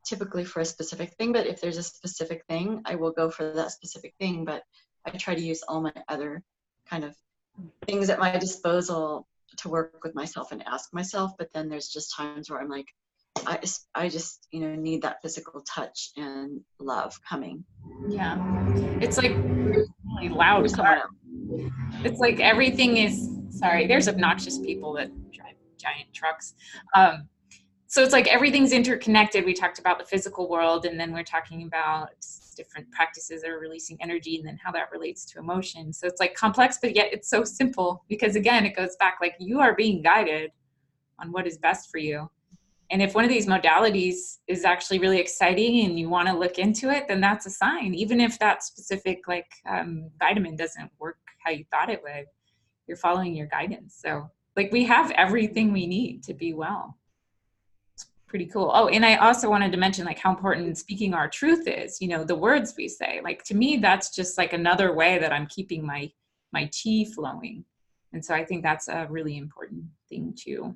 typically for a specific thing, but if there's a specific thing, I will go for that specific thing. But I try to use all my other kind of things at my disposal to work with myself and ask myself. But then there's just times where I'm like, I just need that physical touch and love coming. Yeah, it's like really loud. It's like everything is, sorry, there's obnoxious people that drive giant trucks. So it's like everything's interconnected. We talked about the physical world, and then we're talking about different practices that are releasing energy, and then how that relates to emotion. So it's like complex, but yet it's so simple, because again, it goes back like you are being guided on what is best for you. And if one of these modalities is actually really exciting and you want to look into it, then that's a sign. Even if that specific vitamin doesn't work how you thought it would, you're following your guidance. So like we have everything we need to be well. It's pretty cool. Oh, and I also wanted to mention like how important speaking our truth is, the words we say. Like to me, that's just like another way that I'm keeping my chi flowing. And so I think that's a really important thing too.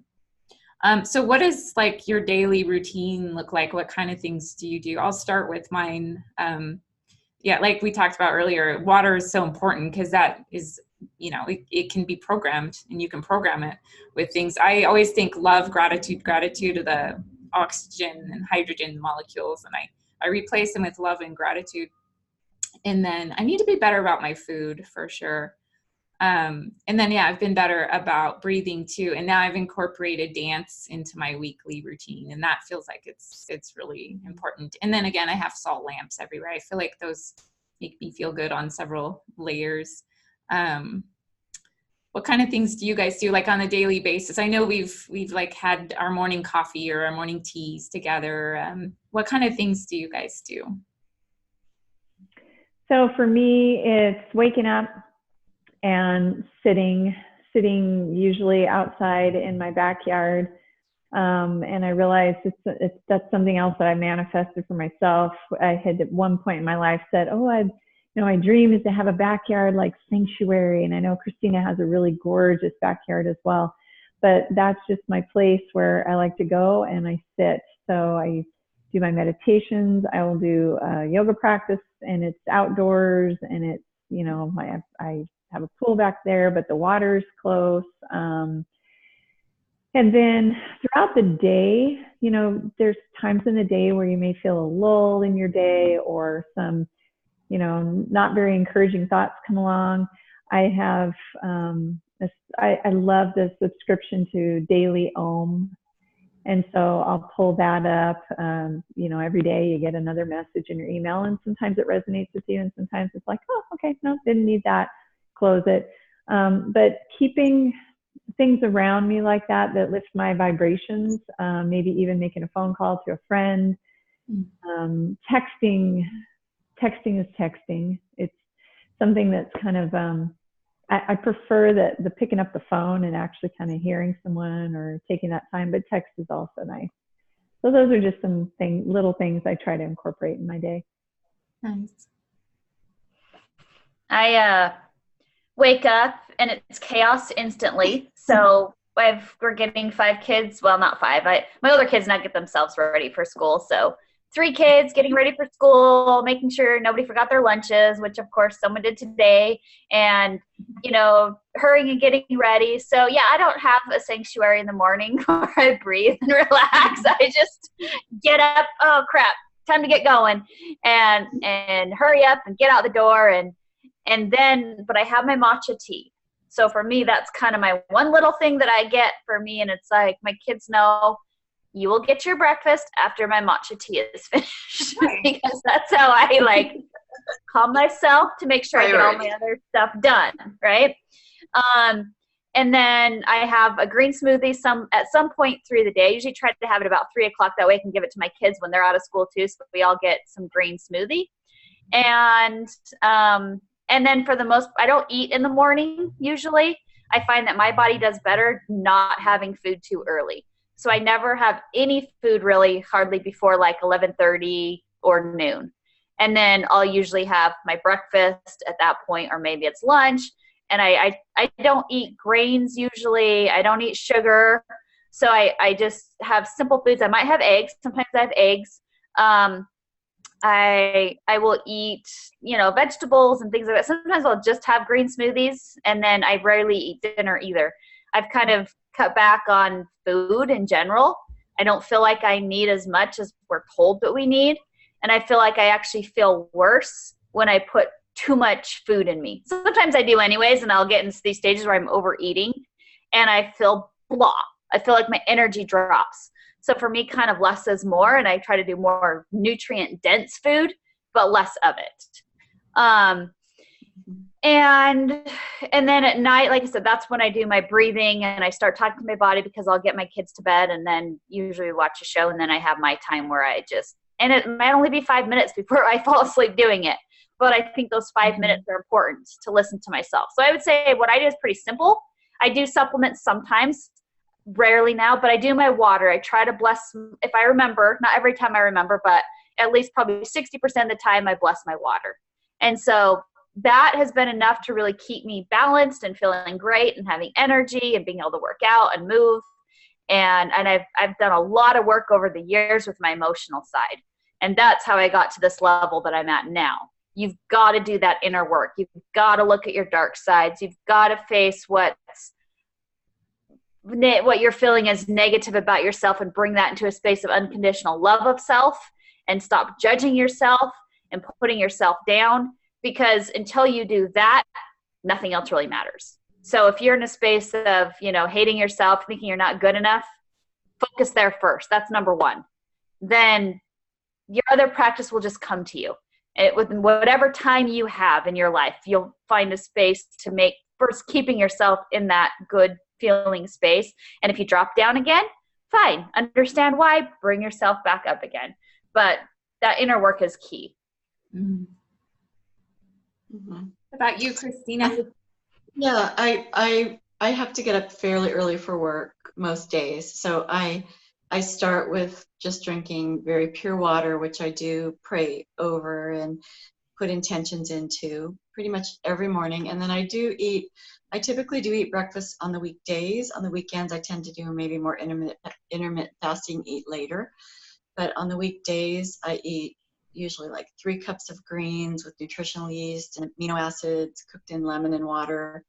So what does like your daily routine look like? What kind of things do you do? I'll start with mine. Like we talked about earlier, water is so important because that is, it can be programmed, and you can program it with things. I always think love, gratitude of the oxygen and hydrogen molecules, and I replace them with love and gratitude. And then I need to be better about my food for sure. And then, I've been better about breathing too. And now I've incorporated dance into my weekly routine, and that feels like it's really important. And then again, I have salt lamps everywhere. I feel like those make me feel good on several layers. What kind of things do you guys do like on a daily basis? I know we've like had our morning coffee or our morning teas together. What kind of things do you guys do? So for me, it's waking up and sitting usually outside in my backyard. And I realized that's something else that I manifested for myself. I had at one point in my life said, my dream is to have a backyard like sanctuary. And I know Christina has a really gorgeous backyard as well, but that's just my place where I like to go and I sit. So I do my meditations. I will do yoga practice, and it's outdoors, and it's, I have a pool back there, but the water's close. And then throughout the day, there's times in the day where you may feel a lull in your day, or some, not very encouraging thoughts come along. I have, I love the subscription to Daily Om. And so I'll pull that up. Every day you get another message in your email, and sometimes it resonates with you, and sometimes it's like, oh, okay, no, didn't need that, close it. But keeping things around me like that lift my vibrations, maybe even making a phone call to a friend. Texting is texting. It's something that's kind of, I prefer the picking up the phone and actually kind of hearing someone or taking that time, but text is also nice. So those are just some little things I try to incorporate in my day. Nice. I wake up and it's chaos instantly. So we're getting 5 kids. Well, not 5. My older kids not get themselves ready for school. So 3 kids getting ready for school, making sure nobody forgot their lunches, which of course someone did today, and, hurrying and getting ready. So yeah, I don't have a sanctuary in the morning where I breathe and relax. I just get up, oh crap, time to get going, and hurry up and get out the door. But I have my matcha tea. So for me, that's kind of my one little thing that I get for me. And it's like, my kids know, you will get your breakfast after my matcha tea is finished. Because that's how I calm myself to make sure I get all my other stuff done, right? And then I have a green smoothie at some point through the day. I usually try to have it about 3 o'clock. That way I can give it to my kids when they're out of school too, so we all get some green smoothie. And then for the most, I don't eat in the morning usually. I find that my body does better not having food too early. So I never have any food really hardly before 11:30 or noon. And then I'll usually have my breakfast at that point, or maybe it's lunch. And I don't eat grains usually. I don't eat sugar. So I just have simple foods. I might have eggs. Sometimes I have eggs. I will eat, vegetables and things like that. Sometimes I'll just have green smoothies, and then I rarely eat dinner either. I've kind of cut back on food in general. I don't feel like I need as much as we're told that we need. And I feel like I actually feel worse when I put too much food in me. Sometimes I do anyways, and I'll get into these stages where I'm overeating and I feel blah. I feel like my energy drops. So for me, kind of less is more, and I try to do more nutrient dense food, but less of it. And then at night, like I said, that's when I do my breathing and I start talking to my body, because I'll get my kids to bed and then usually watch a show, and then I have my time where and it might only be 5 minutes before I fall asleep doing it. But I think those 5 minutes are important to listen to myself. So I would say what I do is pretty simple. I do supplements sometimes, rarely now, but I do my water. I try to bless, if I remember, not every time I remember, but at least probably 60% of the time I bless my water. And so that has been enough to really keep me balanced and feeling great and having energy and being able to work out and move. And I've done a lot of work over the years with my emotional side. And that's how I got to this level that I'm at now. You've got to do that inner work. You've got to look at your dark sides. You've got to face what you're feeling as negative about yourself and bring that into a space of unconditional love of self, and stop judging yourself and putting yourself down, because until you do that, nothing else really matters. So if you're in a space of, hating yourself, thinking you're not good enough, focus there first. That's number one. Then your other practice will just come to you. With whatever time you have in your life, you'll find a space to make first keeping yourself in that good feeling space. And if you drop down again, fine. Understand why, bring yourself back up again. But that inner work is key. Mm-hmm. Mm-hmm. What about you, Christina? Yeah, I have to get up fairly early for work most days. So I start with just drinking very pure water, which I do pray over and put intentions into pretty much every morning. And then I typically do eat breakfast on the weekdays. On the weekends, I tend to do maybe more intermittent fasting, eat later. But on the weekdays, I eat usually like 3 cups of greens with nutritional yeast and amino acids cooked in lemon and water.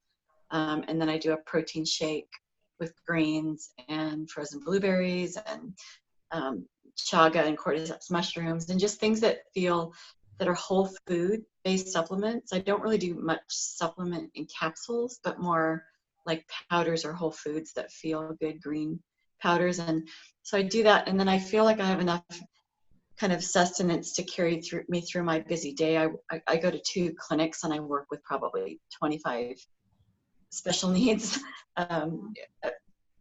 And then I do a protein shake with greens and frozen blueberries and chaga and cordyceps mushrooms, and just things that are whole food based supplements. I don't really do much supplement in capsules, but more like powders or whole foods that feel good, green powders. And so I do that, and then I feel like I have enough kind of sustenance to carry me through my busy day. I go to 2 clinics and I work with probably 25 special needs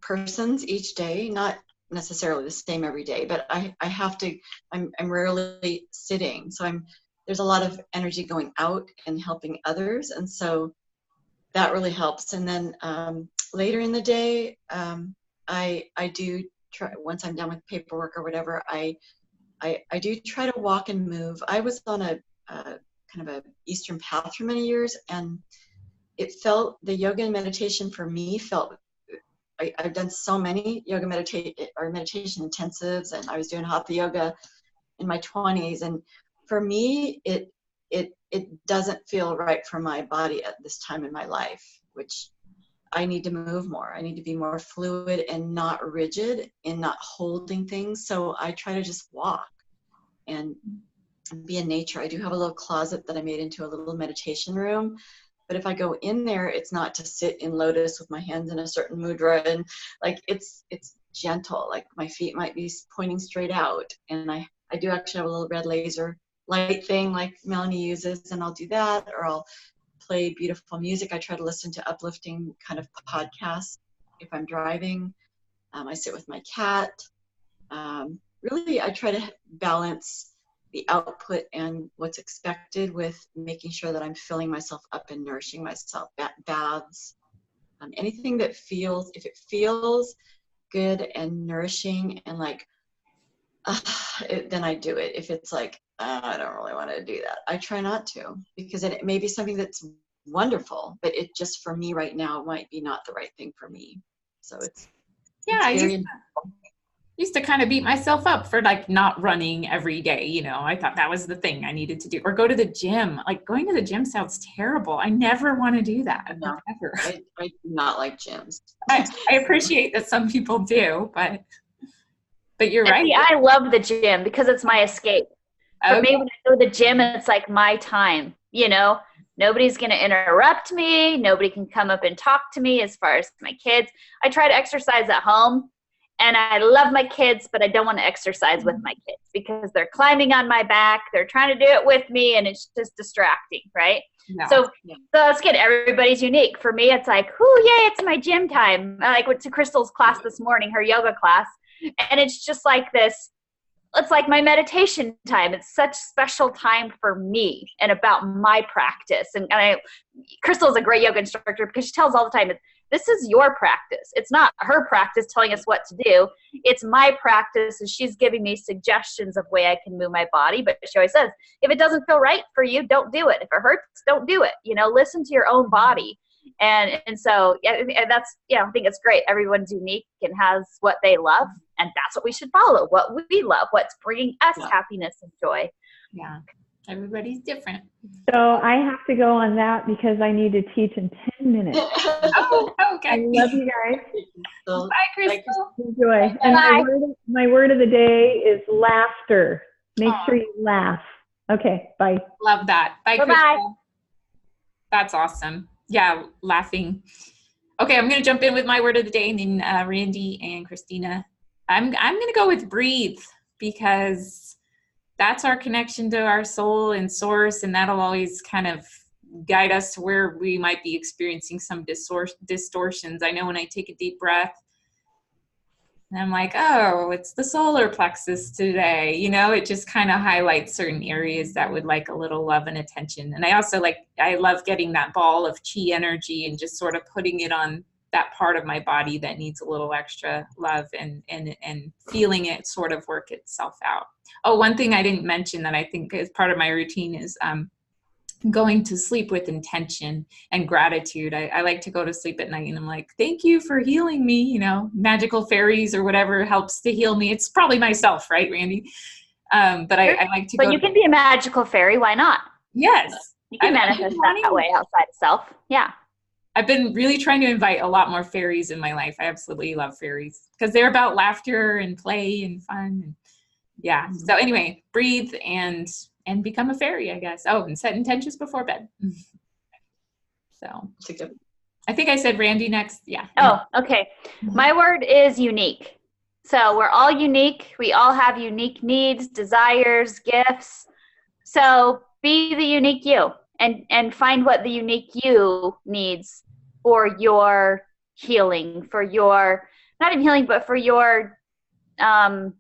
persons each day, not necessarily the same every day, but I have to, I'm rarely sitting. So there's a lot of energy going out and helping others. And so that really helps. And then later in the day, I do try, once I'm done with paperwork or whatever, I do try to walk and move. I was on a kind of a Eastern path for many years, and the yoga and meditation for me felt, I've done so many yoga meditation intensives, and I was doing hatha yoga in my 20s, and for me it doesn't feel right for my body at this time in my life, which I need to move more. I need to be more fluid and not rigid and not holding things. So I try to just walk and be in nature. I do have a little closet that I made into a little meditation room. But if I go in there, it's not to sit in lotus with my hands in a certain mudra, and like it's gentle. Like my feet might be pointing straight out, and I do actually have a little red laser light thing like Melanie uses, and I'll do that, or I'll play beautiful music. I try to listen to uplifting kind of podcasts if I'm driving. I sit with my cat. Really, I try to balance the output and what's expected with making sure that I'm filling myself up and nourishing myself. Baths, anything that if it feels good and nourishing and like, then I do it. If it's like, I don't really want to do that, I try not to, because it may be something that's wonderful, but it just for me right now might be not the right thing for me. So it's very used to kind of beat myself up for like not running every day. You know, I thought that was the thing I needed to do, or go to the gym. Like going to the gym sounds terrible. I never want to do that. No, ever. I do not like gyms. I appreciate that some people do, but you're right. See, I love the gym because it's my escape. For me, when I go to the gym, it's like my time, you know, nobody's going to interrupt me. Nobody can come up and talk to me as far as my kids. I try to exercise at home. And I love my kids, but I don't want to exercise with my kids because they're climbing on my back. They're trying to do it with me, and it's just distracting, right? No. So it's good. Everybody's unique. For me, it's like, yay, it's my gym time. I went to Krystal's class this morning, her yoga class, and it's just like this. It's like my meditation time. It's such special time for me and about my practice. And Krystal is a great yoga instructor because she tells all the time, this is your practice. It's not her practice telling us what to do. It's my practice, and she's giving me suggestions of way I can move my body. But she always says, if it doesn't feel right for you, don't do it. If it hurts, don't do it. You know, listen to your own body. And so that's, I think it's great. Everyone's unique and has what they love, and that's what we should follow. What we love, what's bringing us happiness and joy. Yeah. Everybody's different. So I have to go on that because I need to teach in 10 minutes. Okay. I love you guys. Bye, Krystal. Enjoy. And my word of the day is laughter. Make sure you laugh. Okay, bye. Love that. Bye, Bye-bye. Krystal. That's awesome. Yeah, laughing. Okay, I'm going to jump in with my word of the day, and then Randi and Christina. I'm going to go with breathe, because that's our connection to our soul and source, and that'll always kind of guide us to where we might be experiencing some distortions. I know when I take a deep breath, and I'm like, oh, it's the solar plexus today. You know, it just kind of highlights certain areas that would like a little love and attention. And I also I love getting that ball of chi energy and just sort of putting it on that part of my body that needs a little extra love, and feeling it sort of work itself out. Oh, one thing I didn't mention that I think is part of my routine is going to sleep with intention and gratitude. I like to go to sleep at night and I'm like, thank you for healing me. You know, magical fairies or whatever helps to heal me. It's probably myself, right, Randi? But Sure. I like to But go. you can be a magical fairy. Why not? Yes. You can manifest that way outside of self. Yeah. I've been really trying to invite a lot more fairies in my life. I absolutely love fairies because they're about laughter and play and fun. And yeah. So anyway, breathe and become a fairy, I guess. Oh, and set intentions before bed. So I think I said Randi next. Yeah. Oh, okay. My word is unique. So we're all unique. We all have unique needs, desires, gifts. So be the unique you and find what the unique you needs for your healing, for your, not even healing, but for your, not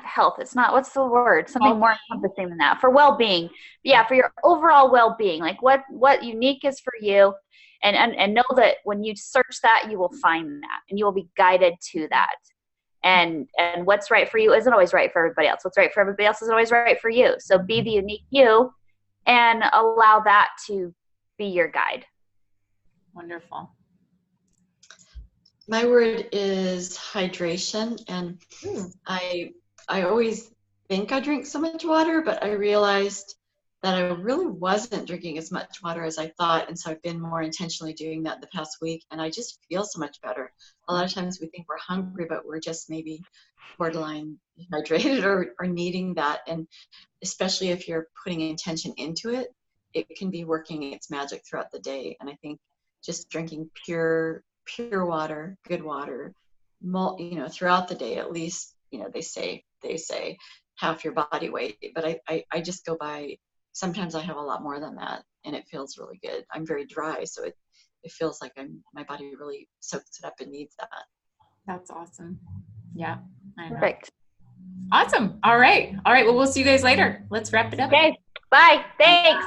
health. It's not, what's the word? Something more encompassing than that. For well-being. Yeah, for your overall well-being. Like what unique is for you. And know that when you search that, you will find that and you will be guided to that. And what's right for you isn't always right for everybody else. What's right for everybody else isn't always right for you. So be the unique you and allow that to be your guide. Wonderful. My word is hydration. And I always think I drink so much water, but I realized that I really wasn't drinking as much water as I thought. And so I've been more intentionally doing that the past week. And I just feel so much better. A lot of times we think we're hungry, but we're just maybe borderline dehydrated or needing that. And especially if you're putting intention into it, it can be working its magic throughout the day. And I think just drinking pure water, good water, throughout the day, at least, they say half your body weight. But I just go by, sometimes I have a lot more than that, and it feels really good. I'm very dry, so it feels like my body really soaks it up and needs that. That's awesome. Yeah, I know. Perfect. Awesome. All right. Well, we'll see you guys later. Let's wrap it up. Okay. Bye. Thanks.